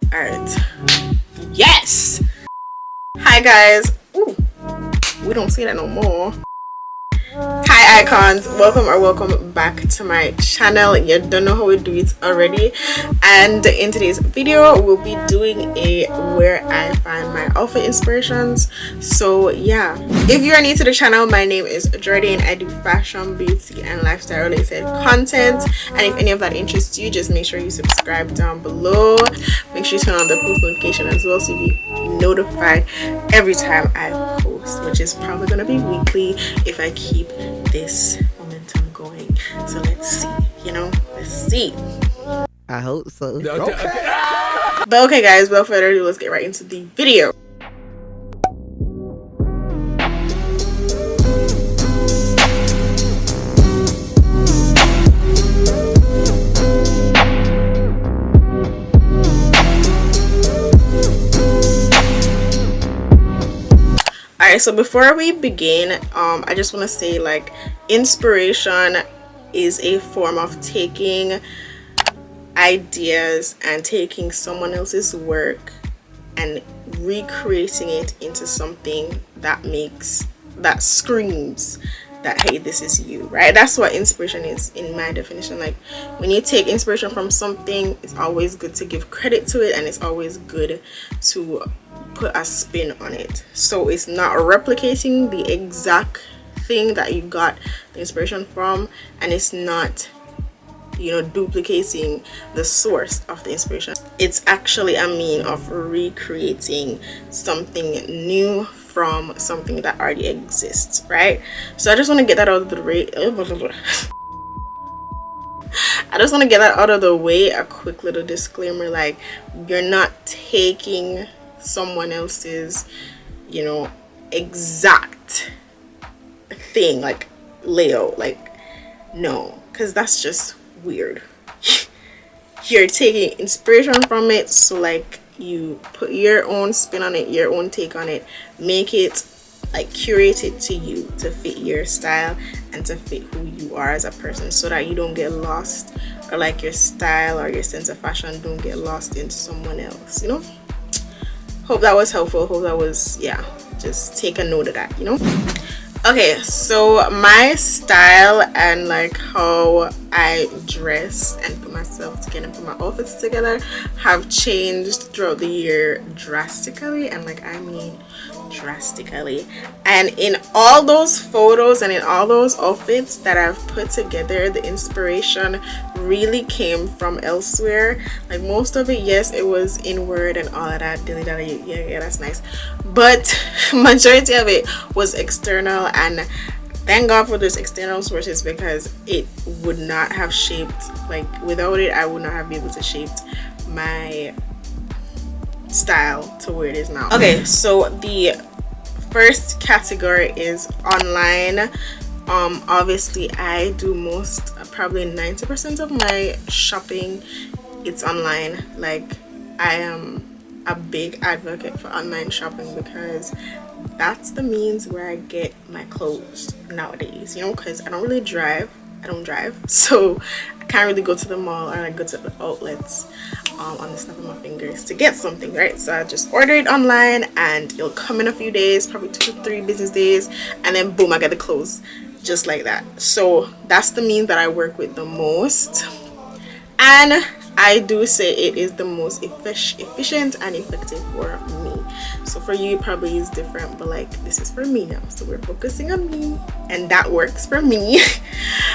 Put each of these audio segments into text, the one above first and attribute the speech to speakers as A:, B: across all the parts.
A: All right. Yes. Hi guys. Ooh, we don't see that no more. Hi icons, welcome back to my channel. You don't know how we do it already, and in today's video we'll be doing a where I find my outfit inspirations. So yeah, if you're new to the channel, my name is Jordan. I do fashion, beauty and lifestyle related content, and if any of that interests you, just make sure you subscribe down below. Make sure you turn on the post notification as well, so you'll be notified every time I post, which is probably gonna be weekly if I keep this momentum going. So let's see, let's see.
B: I hope so.
A: Okay. But okay guys, without further ado, let's get right into the video. Alright, so before we begin, I just want to say, like, inspiration is a form of taking ideas and taking someone else's work and recreating it into something that screams that, hey, this is you, right? That's what inspiration is in my definition. Like, when you take inspiration from something, it's always good to give credit to it, and it's always good to put a spin on it. So it's not replicating the exact thing that you got the inspiration from, and it's not duplicating the source of the inspiration. It's actually a mean of recreating something new from something that already exists, right? So I just want to get that out of the way. I just want to get that out of the way. A quick little disclaimer, like, you're not taking someone else's exact thing, like layout, like, no, because that's just weird. You're taking inspiration from it, so like you put your own spin on it, your own take on it, make it, like, curate it to you, to fit your style and to fit who you are as a person, so that you don't get lost, or like your style or your sense of fashion don't get lost in someone else. Hope that was helpful. Hope that was, yeah, just take a note of that. Okay, so my style and like how I dress and put myself together and put my outfits together have changed throughout the year drastically, and like, I mean drastically. And in all those photos and in all those outfits that I've put together, the inspiration really came from elsewhere. Like, most of it, yes, it was inward and all of that, dilly dally, yeah, that's nice, but majority of it was external, and thank God for those external sources, because it would not have shaped, like, without it I would not have been able to shape my style to where it is now. Okay, so the first category is online. Obviously I do probably 90% of my shopping, it's online. Like, I am a big advocate for online shopping, because that's the means where I get my clothes nowadays, because I don't drive, so I can't really go to the mall or like go to the outlets on the snap of my fingers to get something, right? So I just order it online and it'll come in a few days, probably 2 to 3 business days, and then boom, I get the clothes just like that. So that's the means that I work with the most, and I do say it is the most efficient and effective for me. So for you, it probably is different, but like, this is for me now, so we're focusing on me, and that works for me.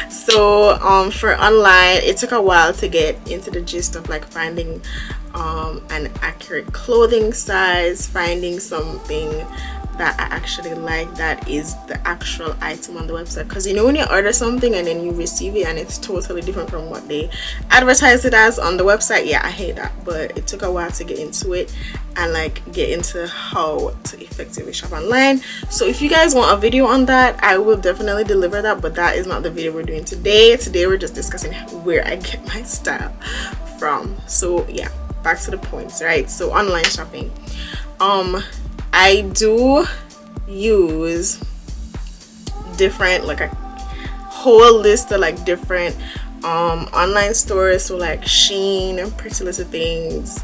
A: So for online, it took a while to get into the gist of like finding an accurate clothing size, finding something that I actually like, that is the actual item on the website. Because when you order something and then you receive it and it's totally different from what they advertise it as on the website, yeah, I hate that. But it took a while to get into it and like get into how to effectively shop online. So if you guys want a video on that, I will definitely deliver that, but that is not the video we're doing today. Today we're just discussing where I get my style from. So yeah, back to the points, right? So online shopping, I do use different, like a whole list of like different online stores, so like Sheen, Pretty Little Things,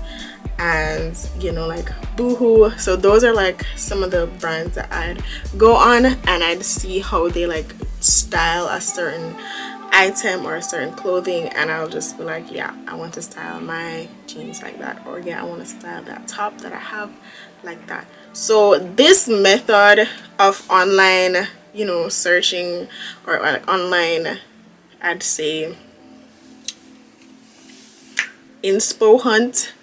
A: and like Boohoo. So those are like some of the brands that I'd go on and I'd see how they like style a certain item or a certain clothing, and I'll just be like, yeah, I want to style my jeans like that, or yeah, I want to style that top that I have like that. So this method of online searching, or like online, I'd say, inspo hunt,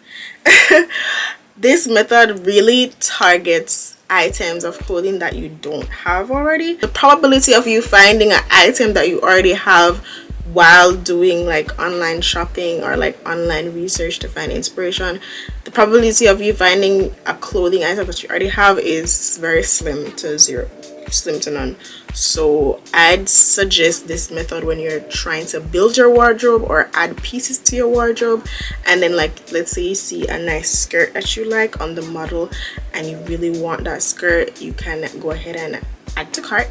A: this method really targets items of clothing that you don't have already. The probability of you finding an item that you already have while doing like online shopping or like online research to find inspiration, the probability of you finding a clothing item that you already have is very slim to zero, slim to none. So I'd suggest this method when you're trying to build your wardrobe or add pieces to your wardrobe, and then like let's say you see a nice skirt that you like on the model and you really want that skirt, you can go ahead and add to cart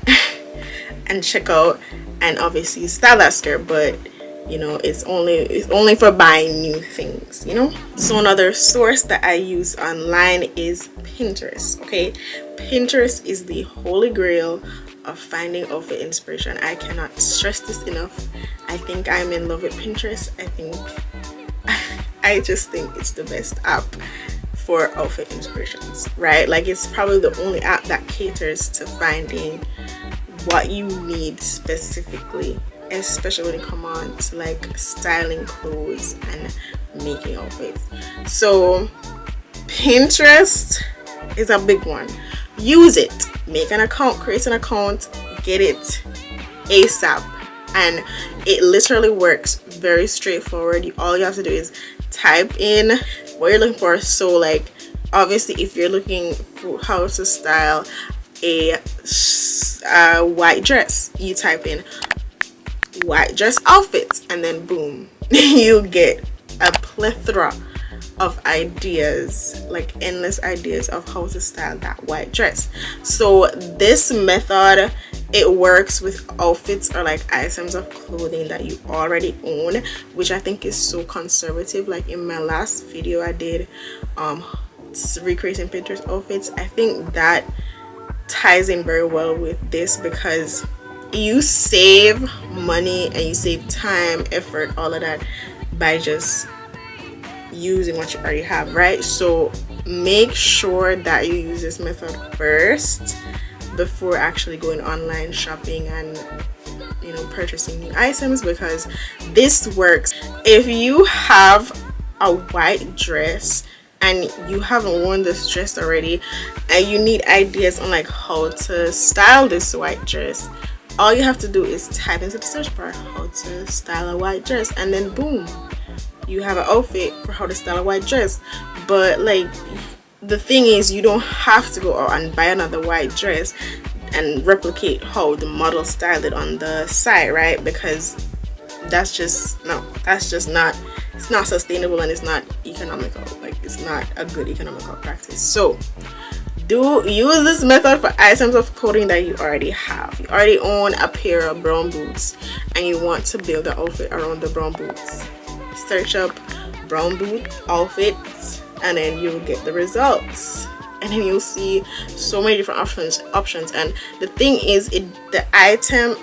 A: and check out and obviously style that skirt, but it's only for buying new things. So another source that I use online is Pinterest. Okay, Pinterest is the holy grail of finding outfit inspiration. I cannot stress this enough. I think I'm in love with Pinterest. I just think it's the best app for outfit inspirations, right? Like, it's probably the only app that caters to finding what you need specifically, especially when it comes on to like styling clothes and making outfits. So Pinterest is a big one. Use it. Make an account, create an account, get it ASAP, and it literally works. Very straightforward. All you have to do is type in what you're looking for. So like obviously if you're looking for how to style a white dress, you type in white dress outfits, and then boom, you get a plethora of ideas, like endless ideas of how to style that white dress. So this method, it works with outfits or like items of clothing that you already own, which I think is so conservative. Like in my last video I did recreating Pinterest outfits, I think that ties in very well with this, because you save money and you save time, effort, all of that by just using what you already have, right? So make sure that you use this method first before actually going online shopping and purchasing new items, because this works. If you have a white dress and you haven't worn this dress already and you need ideas on like how to style this white dress, all you have to do is type into the search bar how to style a white dress, and then boom, you have an outfit for how to style a white dress. But like the thing is, you don't have to go out and buy another white dress and replicate how the model styled it on the site, right? Because that's just not, it's not sustainable and it's not economical. Like, it's not a good economical practice. So do use this method for items of clothing that you already have. You already own a pair of brown boots and you want to build an outfit around the brown boots. Search up brown boot outfits and then you'll get the results, and then you'll see so many different options. And the thing is, the items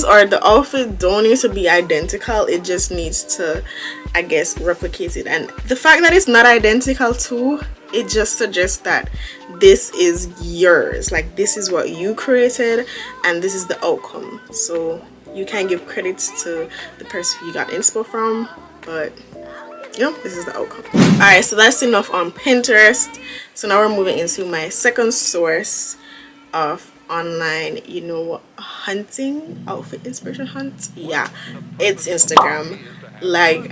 A: or the outfit don't need to be identical. It just needs to, I guess, replicate it. And the fact that it's not identical too, it just suggests that this is yours, like this is what you created and this is the outcome. So you can give credits to the person you got inspo from, but this is the outcome. All right, so that's enough on Pinterest. So now we're moving into my second source of online hunting, outfit inspiration hunt. Yeah, it's Instagram. Like,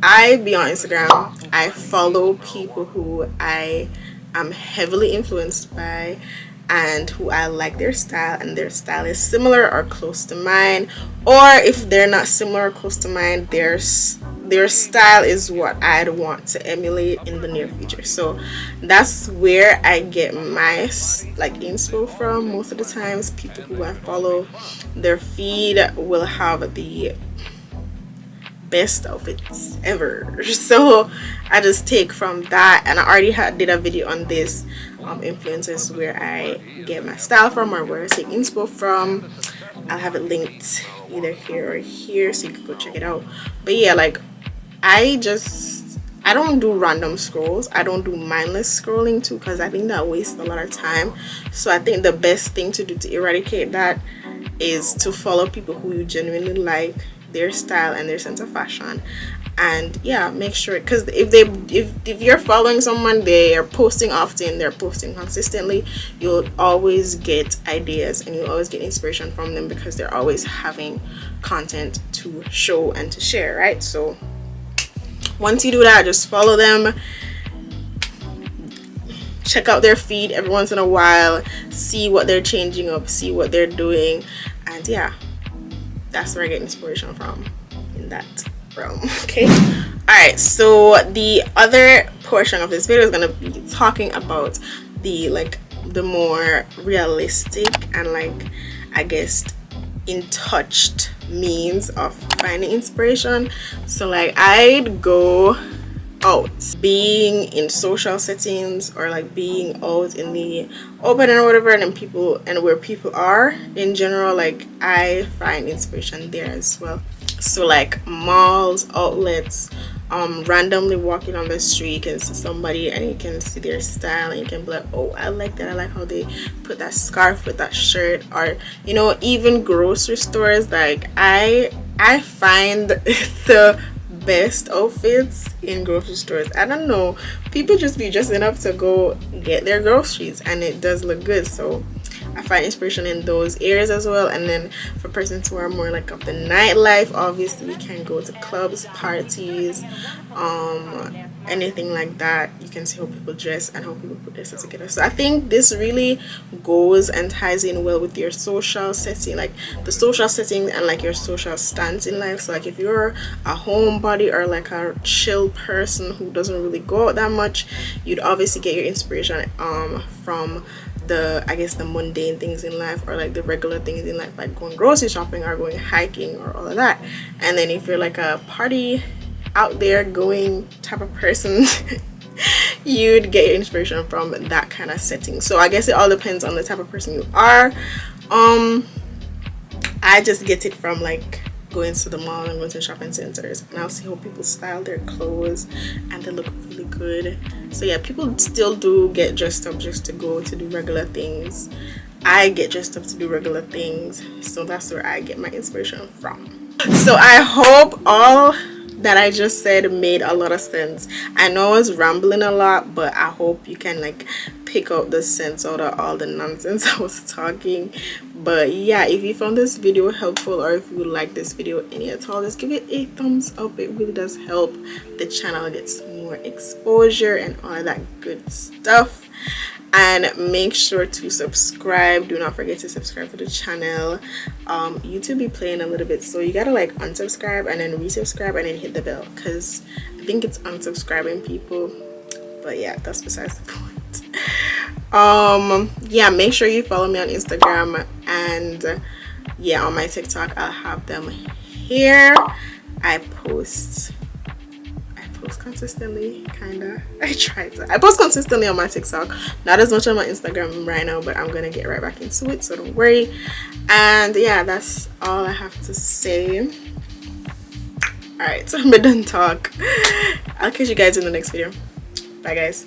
A: I be on Instagram, I follow people who I am heavily influenced by and who I like their style, and their style is similar or close to mine, or if they're not similar or close to mine, their style is what I'd want to emulate in the near future. So that's where I get my like inspo from. Most of the times people who I follow, their feed will have the best outfits ever. So I just take from that, and I already did a video on this, influencers, where I get my style from or where I take inspo from. I'll have it linked either here or here so you can go check it out. But yeah, like I don't do random scrolls. I don't do mindless scrolling too, because I think that wastes a lot of time. So I think the best thing to do to eradicate that is to follow people who you genuinely like, their style and their sense of fashion. And yeah, make sure, because if you're following someone, they are posting often, they're posting consistently, you'll always get ideas and you'll always get inspiration from them, because they're always having content to show and to share, right? So once you do that, just follow them, check out their feed every once in a while, see what they're changing up, see what they're doing, and yeah, that's where I get inspiration from, in that realm. Okay, all right, so the other portion of this video is going to be talking about the more realistic and, like, I guess, in touched means of finding inspiration. So like I'd go out, being in social settings, or like being out in the open and whatever, and then people, and where people are in general, like I find inspiration there as well. So like malls, outlets, randomly walking on the street, you can see somebody and you can see their style and you can be like, oh, I like that, I like how they put that scarf with that shirt. Or, you know, even grocery stores, like I find the best outfits in grocery stores. I don't know, people just be dressing up to go get their groceries and it does look good. So I find inspiration in those areas as well. And then for persons who are more like of the nightlife, obviously we can go to clubs, parties, anything like that. You can see how people dress and how people put their stuff together. So I think this really goes and ties in well with your social setting, like the social setting and like your social stance in life. So like if you're a homebody or like a chill person who doesn't really go out that much, you'd obviously get your inspiration from the, I guess, the mundane things in life, or like the regular things in life, like going grocery shopping or going hiking or all of that. And then if you're like a party out there going type of person, you'd get your inspiration from that kind of setting. So I guess it all depends on the type of person you are. I just get it from like going to the mall and going to shopping centers, and I'll see how people style their clothes and they look really good. So yeah, people still do get dressed up just to go to do regular things. I get dressed up to do regular things, so that's where I get my inspiration from. So I hope all that I just said made a lot of sense. I know I was rambling a lot, but I hope you can like pick up the sense out of all the nonsense I was talking. But yeah, if you found this video helpful, or if you like this video any at all, just give it a thumbs up. It really does help the channel get some more exposure and all of that good stuff. And make sure to subscribe. Do not forget to subscribe to the channel. YouTube be playing a little bit, so you gotta like unsubscribe and then resubscribe and then hit the bell, because I think it's unsubscribing people. But yeah, that's besides the point. Yeah, make sure you follow me on Instagram, and yeah, on my TikTok I'll have them here. I post consistently, kinda. I post consistently on my TikTok, not as much on my Instagram right now, but I'm gonna get right back into it, so don't worry. And yeah, that's all I have to say. All right, so I'm done talk. I'll catch you guys in the next video. Bye guys.